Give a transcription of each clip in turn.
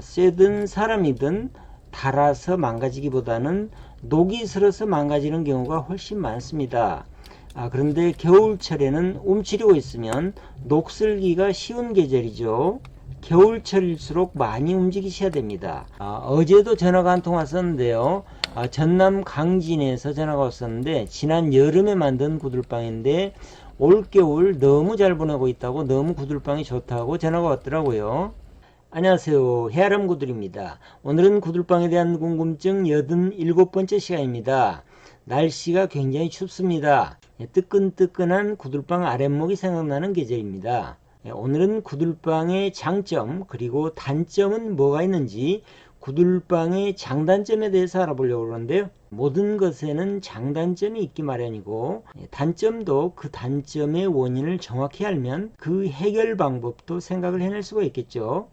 쇠든 사람이든 닳아서 망가지기보다는 녹이 슬어서 망가지는 경우가 훨씬 많습니다. 그런데 겨울철에는 움츠리고 있으면 녹슬기가 쉬운 계절이죠. 겨울철일수록 많이 움직이셔야 됩니다. 어제도 전화가 한 통 왔었는데요. 전남 강진에서 전화가 왔었는데 지난 여름에 만든 구들방인데 올겨울 너무 잘 보내고 있다고, 너무 구들방이 좋다고 전화가 왔더라고요. 안녕하세요. 해아람 구들입니다. 오늘은 구들방에 대한 궁금증 87번째 시간입니다. 날씨가 굉장히 춥습니다. 뜨끈뜨끈한 구들방 아랫목이 생각나는 계절입니다. 오늘은 구들방의 장점 그리고 단점은 뭐가 있는지 구들방의 장단점에 대해서 알아보려고 하는데요. 모든 것에는 장단점이 있기 마련이고 단점도 그 단점의 원인을 정확히 알면 그 해결 방법도 생각을 해낼 수가 있겠죠.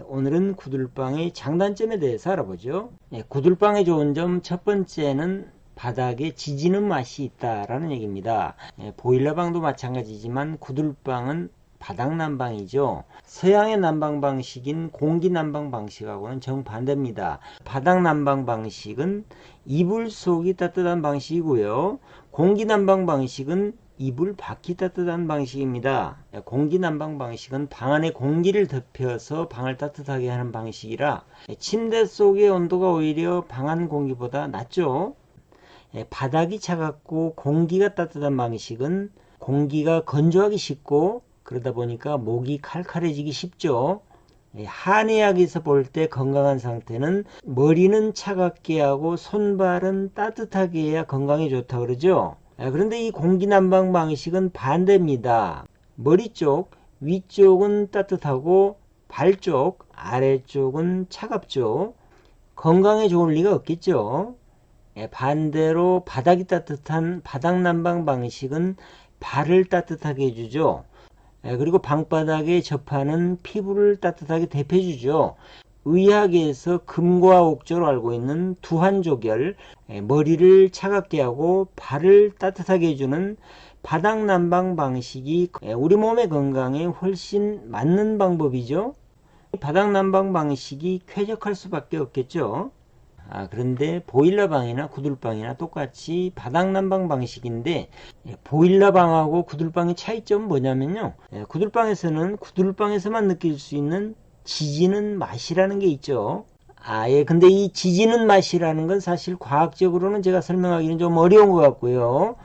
오늘은 구들방의 장단점에 대해서 알아보죠. 구들방의 좋은 점 첫 번째는 바닥에 지지는 맛이 있다라는 얘기입니다. 보일러방도 마찬가지지만 구들방은 바닥 난방이죠. 서양의 난방 방식인 공기 난방 방식하고는 정반대입니다. 바닥 난방 방식은 이불 속이 따뜻한 방식이고요. 공기 난방 방식은 이불 밖이 따뜻한 방식입니다. 공기 난방 방식은 방 안에 공기를 덮여서 방을 따뜻하게 하는 방식이라 침대 속의 온도가 오히려 방 안 공기보다 낮죠. 바닥이 차갑고 공기가 따뜻한 방식은 공기가 건조하기 쉽고 그러다 보니까 목이 칼칼해지기 쉽죠. 한의학에서 볼 때 건강한 상태는 머리는 차갑게 하고 손발은 따뜻하게 해야 건강에 좋다 그러죠. 그런데 이 공기 난방 방식은 반대입니다. 머리 쪽 위쪽은 따뜻하고 발 쪽 아래쪽은 차갑죠. 건강에 좋을 리가 없겠죠. 반대로 바닥이 따뜻한 바닥 난방 방식은 발을 따뜻하게 해주죠. 그리고 방바닥에 접하는 피부를 따뜻하게 데펴주죠. 의학에서 금과 옥조로 알고 있는 두한조결, 머리를 차갑게 하고 발을 따뜻하게 해주는 바닥 난방 방식이 우리 몸의 건강에 훨씬 맞는 방법이죠. 바닥 난방 방식이 쾌적할 수밖에 없겠죠. 그런데 보일러방이나 구들방이나 똑같이 바닥 난방 방식인데 보일러방하고 구들방의 차이점은 뭐냐면요. 구들방에서는 구들방에서만 느낄 수 있는 지지는 맛이라는 게 있죠. 근데 이 지지는 맛이라는 건 사실 과학적으로는 제가 설명하기는 좀 어려운 것 같고요.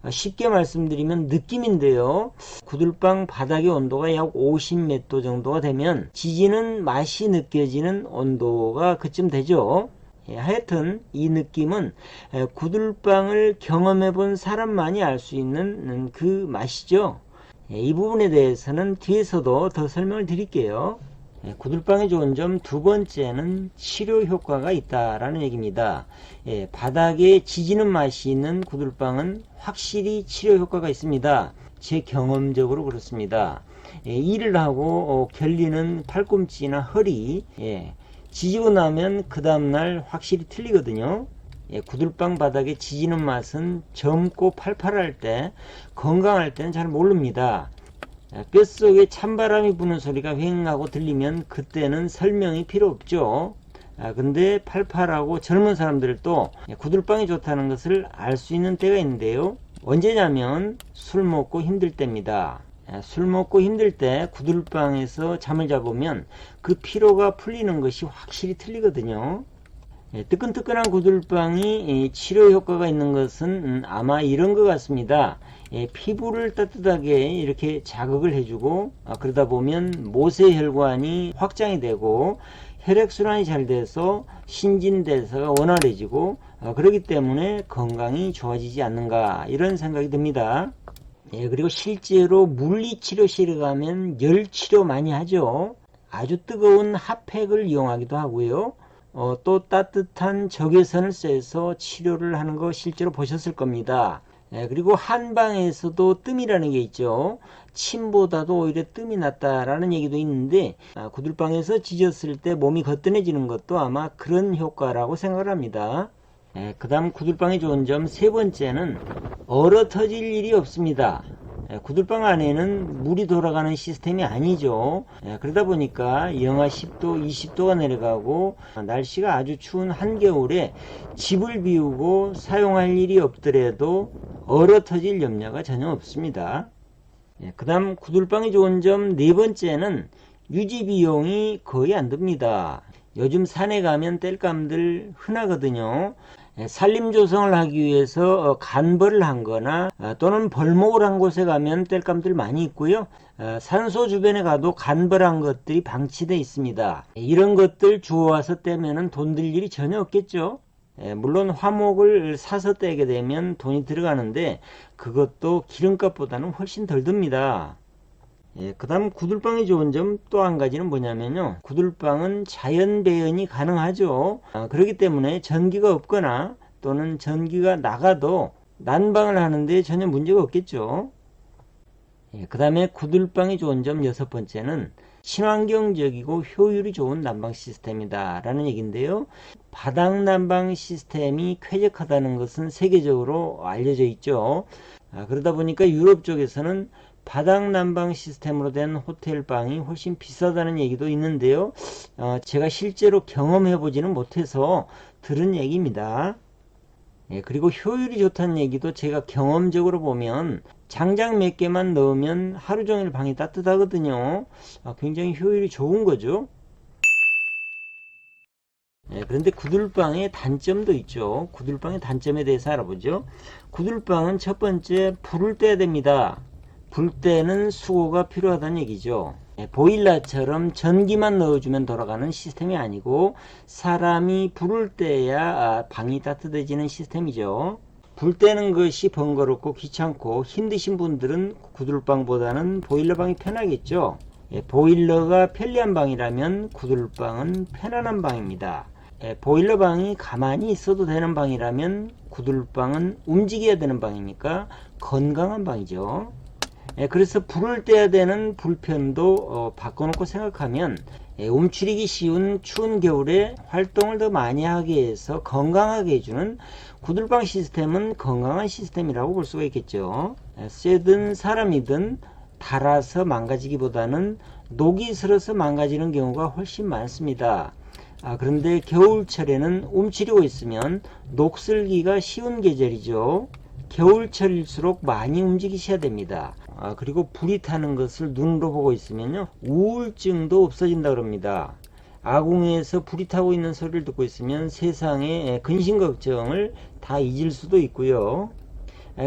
쉽게 말씀드리면 느낌인데요. 구들방 바닥의 온도가 약 50몇 도 정도가 되면 지지는 맛이 느껴지는 온도가 그쯤 되죠. 하여튼 이 느낌은 구들방을 경험해 본 사람만이 알 수 있는 그 맛이죠. 이 부분에 대해서는 뒤에서도 더 설명을 드릴게요. 구들방의 좋은 점 두 번째는 치료 효과가 있다라는 얘기입니다. 바닥에 지지는 맛이 있는 구들방은 확실히 치료 효과가 있습니다. 제 경험적으로 그렇습니다. 일을 하고 결리는 팔꿈치나 허리 지지고 나면 그 다음날 확실히 틀리거든요. 구들방 바닥에 지지는 맛은 젊고 팔팔할 때, 건강할 때는 잘 모릅니다. 뼛속에 찬바람이 부는 소리가 휑하고 들리면 그때는 설명이 필요 없죠. 근데 팔팔하고 젊은 사람들도 구들방이 좋다는 것을 알 수 있는 때가 있는데요. 언제냐면 술 먹고 힘들 때입니다. 술 먹고 힘들 때 구들방에서 잠을 자보면 그 피로가 풀리는 것이 확실히 틀리거든요. 뜨끈뜨끈한 구들방이 치료 효과가 있는 것은 아마 이런 것 같습니다. 피부를 따뜻하게 이렇게 자극을 해주고 그러다 보면 모세혈관이 확장이 되고 혈액순환이 잘 돼서 신진대사가 원활해지고 그렇기 때문에 건강이 좋아지지 않는가 이런 생각이 듭니다. 그리고 실제로 물리치료실에 가면 열치료 많이 하죠. 아주 뜨거운 핫팩을 이용하기도 하고요. 또 따뜻한 적외선을 쐬서 치료를 하는 거 실제로 보셨을 겁니다. 그리고 한방에서도 뜸이라는 게 있죠. 침보다도 오히려 뜸이 낫다라는 얘기도 있는데 구들방에서 지졌을 때 몸이 거뜬해지는 것도 아마 그런 효과라고 생각을 합니다. 그 다음 구들방의 좋은 점 세 번째는 얼어 터질 일이 없습니다. 구들방 안에는 물이 돌아가는 시스템이 아니죠. 그러다 보니까 영하 10도, 20도가 내려가고 날씨가 아주 추운 한겨울에 집을 비우고 사용할 일이 없더라도 얼어 터질 염려가 전혀 없습니다. 그 다음 구들방이 좋은 점 네 번째는 유지 비용이 거의 안 듭니다. 요즘 산에 가면 땔감들 흔하거든요. 산림 조성을 하기 위해서 간벌을 한 거나 또는 벌목을 한 곳에 가면 땔감들 많이 있고요. 산소 주변에 가도 간벌한 것들이 방치되어 있습니다. 이런 것들 주워와서 떼면은 돈 들 일이 전혀 없겠죠. 물론 화목을 사서 떼게 되면 돈이 들어가는데 그것도 기름값보다는 훨씬 덜 듭니다. 그 다음 구들방이 좋은 점 또 한 가지는 뭐냐면요, 구들방은 자연 배연이 가능하죠. 그렇기 때문에 전기가 없거나 또는 전기가 나가도 난방을 하는데 전혀 문제가 없겠죠. 그 다음에 구들방이 좋은 점 여섯 번째는 친환경적이고 효율이 좋은 난방 시스템이다 라는 얘기인데요, 바닥 난방 시스템이 쾌적하다는 것은 세계적으로 알려져 있죠. 그러다 보니까 유럽 쪽에서는 바닥 난방 시스템으로 된 호텔방이 훨씬 비싸다는 얘기도 있는데요, 제가 실제로 경험해 보지는 못해서 들은 얘기입니다. 그리고 효율이 좋다는 얘기도 제가 경험적으로 보면 장작 몇 개만 넣으면 하루 종일 방이 따뜻하거든요. 굉장히 효율이 좋은 거죠. 그런데 구들방의 단점도 있죠. 구들방의 단점에 대해서 알아보죠. 구들방은 첫 번째, 불을 떼야 됩니다. 불 때는 수고가 필요하다는 얘기죠. 보일러처럼 전기만 넣어주면 돌아가는 시스템이 아니고 사람이 불을 떼야 방이 따뜻해지는 시스템이죠. 불 떼는 것이 번거롭고 귀찮고 힘드신 분들은 구들방보다는 보일러방이 편하겠죠. 보일러가 편리한 방이라면 구들방은 편안한 방입니다. 보일러방이 가만히 있어도 되는 방이라면 구들방은 움직여야 되는 방이니까 건강한 방이죠. 그래서 불을 떼야 되는 불편도 바꿔놓고 생각하면 움츠리기 쉬운 추운 겨울에 활동을 더 많이 하게 해서 건강하게 해주는 구들방 시스템은 건강한 시스템이라고 볼 수가 있겠죠. 쇠든 사람이든 닳아서 망가지기보다는 녹이 슬어서 망가지는 경우가 훨씬 많습니다. 그런데 겨울철에는 움츠리고 있으면 녹슬기가 쉬운 계절이죠. 겨울철일수록 많이 움직이셔야 됩니다. 그리고 불이 타는 것을 눈으로 보고 있으면요, 우울증도 없어진다 그럽니다. 아궁이에서 불이 타고 있는 소리를 듣고 있으면 세상의 근심 걱정을 다 잊을 수도 있고요.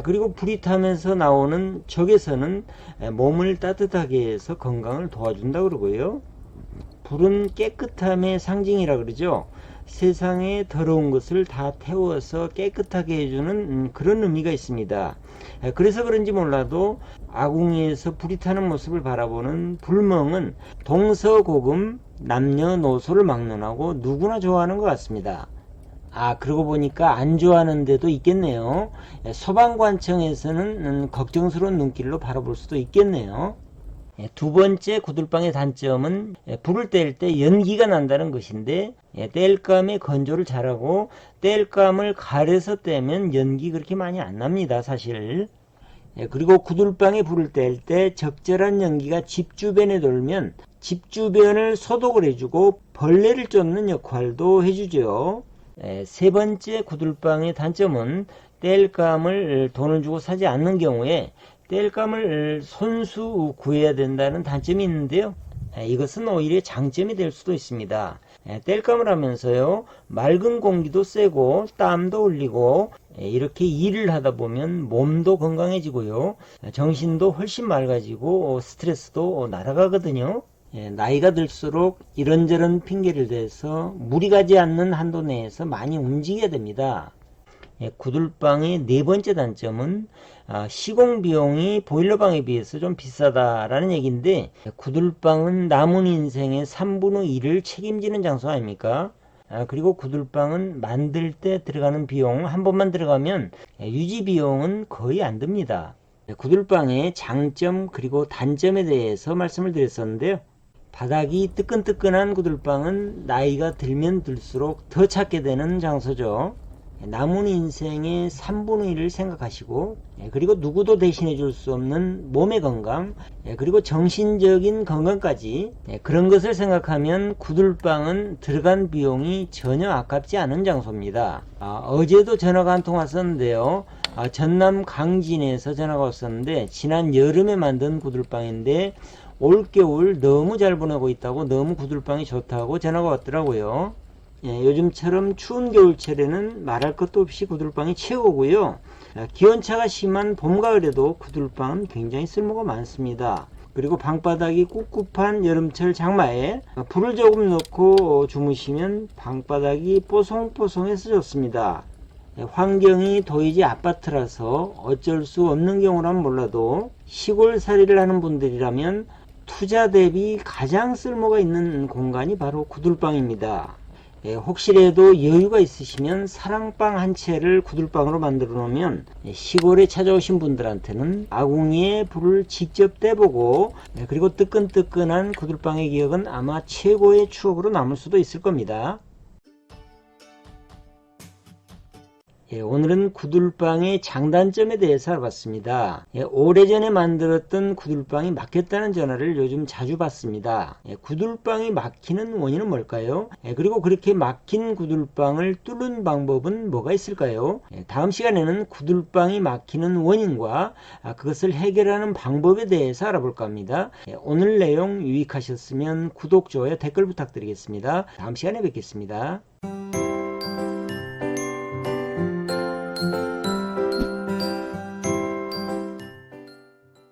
그리고 불이 타면서 나오는 적외선은 몸을 따뜻하게 해서 건강을 도와준다 그러고요. 불은 깨끗함의 상징이라 그러죠. 세상에 더러운 것을 다 태워서 깨끗하게 해주는 그런 의미가 있습니다. 그래서 그런지 몰라도 아궁이에서 불이 타는 모습을 바라보는 불멍은 동서고금 남녀노소를 막론하고 누구나 좋아하는 것 같습니다. 그러고 보니까 안 좋아하는 데도 있겠네요. 소방관청에서는 걱정스러운 눈길로 바라볼 수도 있겠네요. 두 번째 구들방의 단점은 불을 뗄 때 연기가 난다는 것인데, 땔감의 건조를 잘하고 땔감을 가려서 떼면 연기 그렇게 많이 안 납니다, 사실. 그리고 구들방에 불을 뗄 때 적절한 연기가 집 주변에 돌면 집 주변을 소독을 해주고 벌레를 쫓는 역할도 해주죠. 세 번째 구들방의 단점은 땔감을 돈을 주고 사지 않는 경우에 땔감을 손수 구해야 된다는 단점이 있는데요, 이것은 오히려 장점이 될 수도 있습니다. 땔감을 하면서요, 맑은 공기도 쐬고 땀도 흘리고 이렇게 일을 하다 보면 몸도 건강해지고요, 정신도 훨씬 맑아지고 스트레스도 날아가거든요. 나이가 들수록 이런저런 핑계를 대서 무리 가지 않는 한도 내에서 많이 움직여야 됩니다. 구들방의 네 번째 단점은 시공 비용이 보일러방에 비해서 좀 비싸다라는 얘기인데, 구들방은 남은 인생의 3분의 1을 책임지는 장소 아닙니까? 그리고 구들방은 만들 때 들어가는 비용 한 번만 들어가면 유지 비용은 거의 안 듭니다. 구들방의 장점 그리고 단점에 대해서 말씀을 드렸었는데요, 바닥이 뜨끈뜨끈한 구들방은 나이가 들면 들수록 더 찾게 되는 장소죠. 남은 인생의 3분의 1을 생각하시고, 그리고 누구도 대신해 줄 수 없는 몸의 건강, 그리고 정신적인 건강까지, 그런 것을 생각하면 구들방은 들어간 비용이 전혀 아깝지 않은 장소입니다. 어제도 전화가 한 통 왔었는데요. 전남 강진에서 전화가 왔었는데, 지난 여름에 만든 구들방인데 올겨울 너무 잘 보내고 있다고, 너무 구들방이 좋다고 전화가 왔더라고요. 요즘처럼 추운 겨울철에는 말할 것도 없이 구들방이 최고고요. 기온차가 심한 봄, 가을에도 구들방은 굉장히 쓸모가 많습니다. 그리고 방바닥이 꿉꿉한 여름철 장마에 불을 조금 넣고 주무시면 방바닥이 뽀송뽀송해서 좋습니다. 환경이 도이지 아파트라서 어쩔 수 없는 경우라면 몰라도 시골살이를 하는 분들이라면 투자 대비 가장 쓸모가 있는 공간이 바로 구들방입니다. 혹시라도 여유가 있으시면 사랑방 한 채를 구들방으로 만들어 놓으면 시골에 찾아오신 분들한테는 아궁이에 불을 직접 떼보고, 그리고 뜨끈뜨끈한 구들방의 기억은 아마 최고의 추억으로 남을 수도 있을 겁니다. 오늘은 구들방의 장단점에 대해서 알아봤습니다. 오래전에 만들었던 구들방이 막혔다는 전화를 요즘 자주 받습니다. 구들방이 막히는 원인은 뭘까요? 그리고 그렇게 막힌 구들방을 뚫는 방법은 뭐가 있을까요? 다음 시간에는 구들방이 막히는 원인과 그것을 해결하는 방법에 대해서 알아볼까 합니다. 오늘 내용 유익하셨으면 구독, 좋아요, 댓글 부탁드리겠습니다. 다음 시간에 뵙겠습니다.